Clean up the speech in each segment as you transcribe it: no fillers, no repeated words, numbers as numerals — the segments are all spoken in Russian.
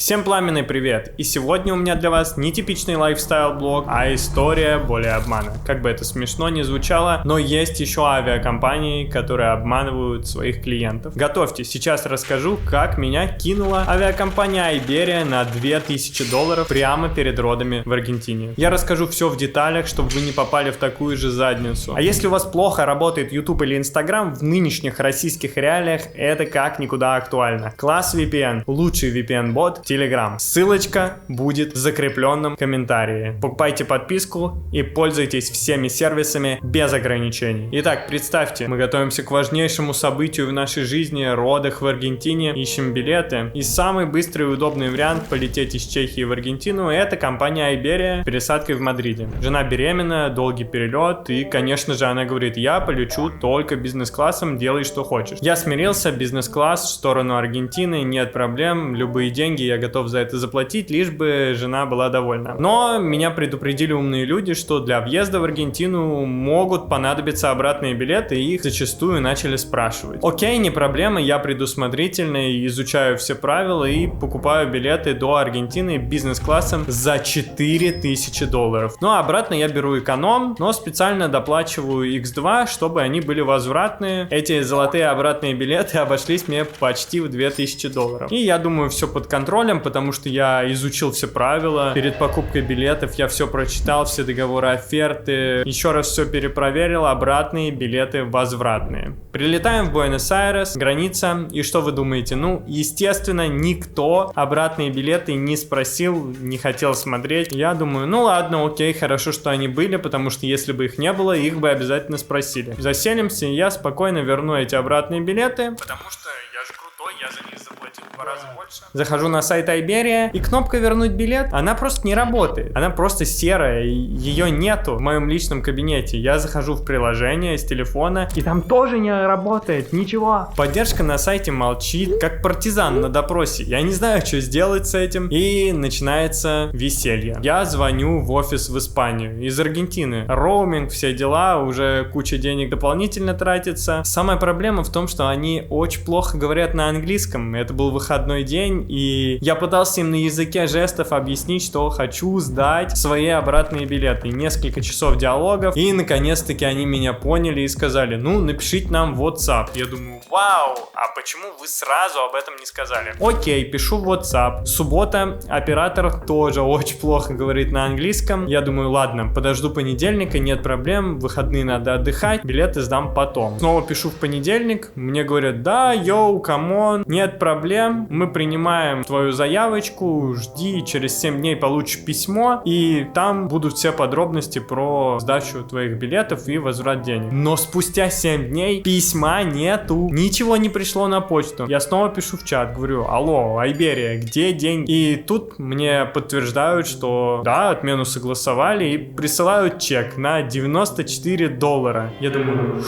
Всем пламенный привет! И сегодня у меня для вас не типичный лайфстайл-блог, а история более обмана. Как бы это смешно не звучало, но есть еще авиакомпании, которые обманывают своих клиентов. Готовьтесь, сейчас расскажу, как меня кинула авиакомпания Iberia на $2000 прямо перед родами в Аргентине. Я расскажу все в деталях, чтобы вы не попали в такую же задницу. А если у вас плохо работает YouTube или Instagram, в нынешних российских реалиях это как никуда актуально. Класс VPN, лучший VPN-бот Telegram. Ссылочка будет в закрепленном комментарии. Покупайте подписку и пользуйтесь всеми сервисами без ограничений. Итак, представьте, мы готовимся к важнейшему событию в нашей жизни, родах в Аргентине, ищем билеты. И самый быстрый и удобный вариант полететь из Чехии в Аргентину — это компания Iberia с пересадкой в Мадриде. Жена беременна, долгий перелет, и, конечно же, она говорит: я полечу только бизнес-классом, делай что хочешь. Я смирился, бизнес-класс в сторону Аргентины, нет проблем, любые деньги я готов за это заплатить, лишь бы жена была довольна. Но меня предупредили умные люди, что для въезда в Аргентину могут понадобиться обратные билеты, и их зачастую начали спрашивать. Окей, не проблема, я предусмотрительный, изучаю все правила и покупаю билеты до Аргентины бизнес-классом за $4000. Ну а обратно я беру эконом, но специально доплачиваю X2, чтобы они были возвратные. Эти золотые обратные билеты обошлись мне почти в $2000. И я думаю, все под контролем, потому что я изучил все правила. Перед покупкой билетов я все прочитал, все договоры, оферты. Еще раз все перепроверил, обратные билеты возвратные. Прилетаем в Буэнос-Айрес, граница. И что вы думаете? Ну, естественно, никто обратные билеты не спросил, не хотел смотреть. Я думаю, ну ладно, окей, хорошо, что они были, потому что если бы их не было, их бы обязательно спросили. Заселимся, и я спокойно верну эти обратные билеты, потому что я же крутой, я за них заплатил в 2 раза больше. Захожу на сайт Iberia, и кнопка «Вернуть билет», она просто не работает. Она просто серая, ее нету в моем личном кабинете. Я захожу в приложение с телефона, и там тоже не работает, ничего. Поддержка на сайте молчит, как партизан на допросе. Я не знаю, что сделать с этим. И начинается веселье. Я звоню в офис в Испанию из Аргентины. Роуминг, все дела, уже куча денег дополнительно тратится. Самая проблема в том, что они очень плохо говорят на английском. Это был выходной день, и я пытался им на языке жестов объяснить, что хочу сдать свои обратные билеты. Несколько часов диалогов, и наконец-таки они меня поняли и сказали: ну, напишите нам в WhatsApp. Я думаю, вау, а почему вы сразу об этом не сказали? Окей, пишу в WhatsApp. Суббота, оператор тоже очень плохо говорит на английском. Я думаю, ладно, подожду понедельника, нет проблем, выходные надо отдыхать, билеты сдам потом. Снова пишу в понедельник, мне говорят: да, йоу, камон, нет проблем, мы принимаем твою заявочку, жди, через 7 дней получишь письмо, и там будут все подробности про сдачу твоих билетов и возврат денег. Но спустя 7 дней письма нету, ничего не пришло на почту. Я снова пишу в чат, говорю: алло, Iberia, где деньги? И тут мне подтверждают, что да, отмену согласовали, и присылают чек на $94. Я думаю,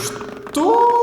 что?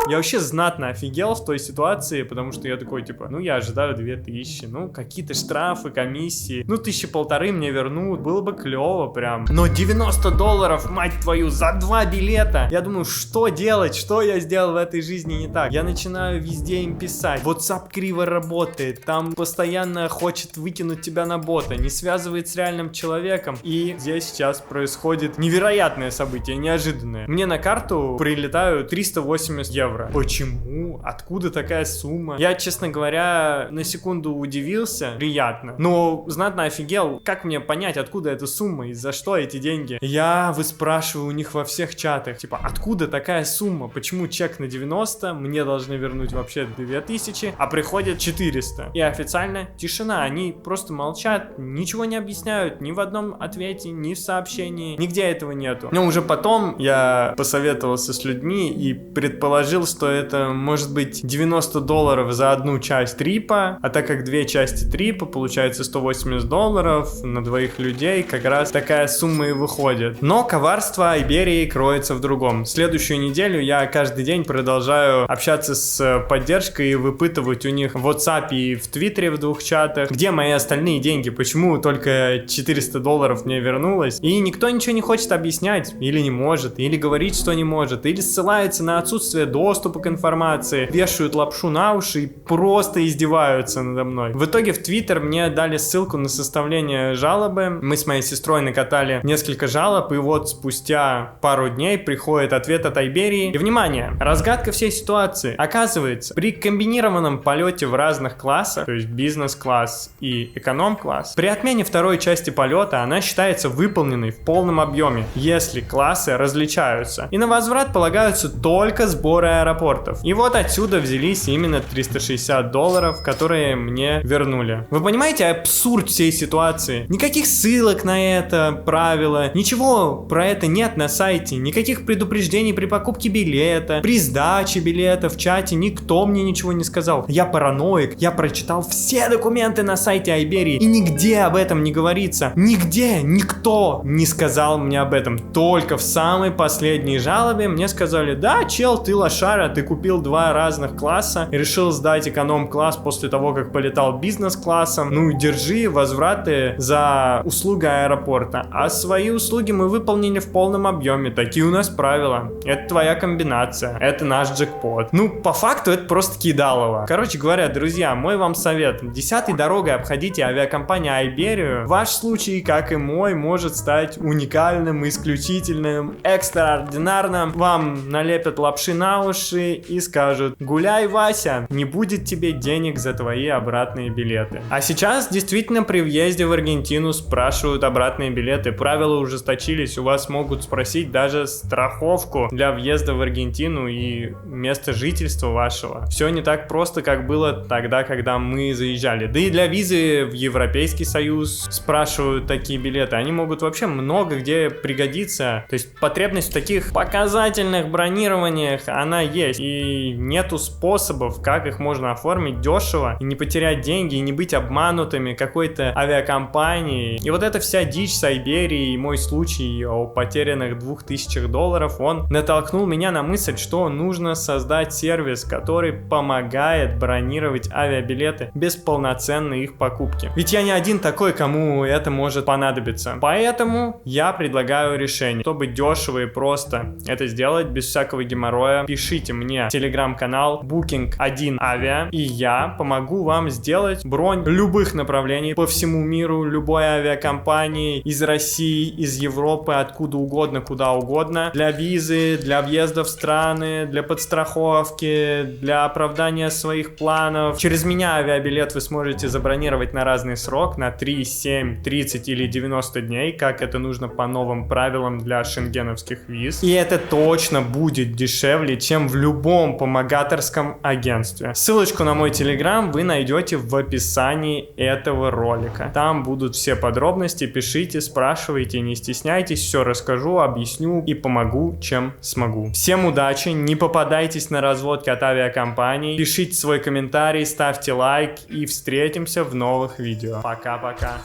Я вообще знатно офигел в той ситуации, потому что я такой, типа, ну я ожидаю 2000, ну какие-то штрафы, комиссии, ну 1500 мне вернут, было бы клево прям. Но $90, мать твою, за 2 билета! Я думаю, что делать, что я сделал в этой жизни не так? Я начинаю везде им писать, WhatsApp криво работает, там постоянно хочет выкинуть тебя на бота, не связывает с реальным человеком. И здесь сейчас происходит невероятное событие, неожиданное. Мне на карту прилетают 380 евро. Почему? Откуда такая сумма? Я, честно говоря, на секунду удивился. Приятно. Но знатно офигел. Как мне понять, откуда эта сумма и за что эти деньги? Я выспрашиваю у них во всех чатах. Типа, откуда такая сумма? Почему чек на 90? Мне должны вернуть вообще 2000, а приходит 400. И официально тишина. Они просто молчат, ничего не объясняют. Ни в одном ответе, ни в сообщении. Нигде этого нету. Но уже потом я посоветовался с людьми и предположил, что это может быть $90 за одну часть трипа, а так как 2 части трипа, получается $180 на 2 людей, как раз такая сумма и выходит. Но коварство Iberia кроется в другом. Следующую неделю я каждый день продолжаю общаться с поддержкой и выпытывать у них в WhatsApp и в Твиттере в 2 чатах, где мои остальные деньги, почему только $400 мне вернулось. И никто ничего не хочет объяснять, или не может, или говорит, что не может, или ссылается на отсутствие долга, доступа к информации, вешают лапшу на уши и просто издеваются надо мной. В итоге в Твиттер мне дали ссылку на составление жалобы. Мы с моей сестрой накатали несколько жалоб, и вот спустя пару дней приходит ответ от Айберии. И внимание, разгадка всей ситуации. Оказывается, при комбинированном полете в разных классах, то есть бизнес-класс и эконом-класс, при отмене второй части полета она считается выполненной в полном объеме, если классы различаются. И на возврат полагаются только сборы аэропортов. И вот отсюда взялись именно $360, которые мне вернули. Вы понимаете абсурд всей ситуации? Никаких ссылок на это правило, ничего про это нет на сайте, никаких предупреждений при покупке билета, при сдаче билета в чате никто мне ничего не сказал. Я параноик, я прочитал все документы на сайте Айберии, и нигде об этом не говорится. Нигде никто не сказал мне об этом. Только в самой последней жалобе мне сказали: да, чел, ты лошара, ты купил 2 разных класса и решил сдать эконом-класс после того, как полетал бизнес-классом. Ну, держи возвраты за услуги аэропорта. А свои услуги мы выполнили в полном объеме. Такие у нас правила. Это твоя комбинация. Это наш джекпот. Ну, по факту, это просто кидалово. Короче говоря, друзья, мой вам совет. 10-й дорогой обходите авиакомпанию Айберию. Ваш случай, как и мой, может стать уникальным, исключительным, экстраординарным. Вам налепят лапши на уши и скажут: гуляй, Вася, не будет тебе денег за твои обратные билеты. А сейчас действительно при въезде в Аргентину спрашивают обратные билеты. Правила ужесточились, у вас могут спросить даже страховку для въезда в Аргентину и место жительства вашего. Все не так просто, как было тогда, когда мы заезжали. Да и для визы в Европейский Союз спрашивают такие билеты. Они могут вообще много где пригодиться. То есть потребность в таких показательных бронированиях, она есть. И нету способов, как их можно оформить дешево и не потерять деньги, и не быть обманутыми какой-то авиакомпанией. И вот эта вся дичь с Айберией, и мой случай о потерянных $2000, он натолкнул меня на мысль, что нужно создать сервис, который помогает бронировать авиабилеты без полноценной их покупки. Ведь я не один такой, кому это может понадобиться. Поэтому я предлагаю решение. Чтобы дешево и просто это сделать, без всякого геморроя, пишите мне в телеграм-канал Booking1Avia, и я помогу вам сделать бронь любых направлений по всему миру, любой авиакомпании, из России, из Европы, откуда угодно, куда угодно, для визы, для въезда в страны, для подстраховки, для оправдания своих планов. Через меня авиабилет вы сможете забронировать на разный срок, на 3, 7, 30 или 90 дней, как это нужно по новым правилам для шенгеновских виз. И это точно будет дешевле, чем в любом помогаторском агентстве. Ссылочку на мой телеграм вы найдете в описании этого ролика. Там будут все подробности, пишите, спрашивайте, не стесняйтесь, все расскажу, объясню и помогу, чем смогу. Всем удачи, не попадайтесь на разводки от авиакомпаний, пишите свой комментарий, ставьте лайк и встретимся в новых видео. Пока-пока.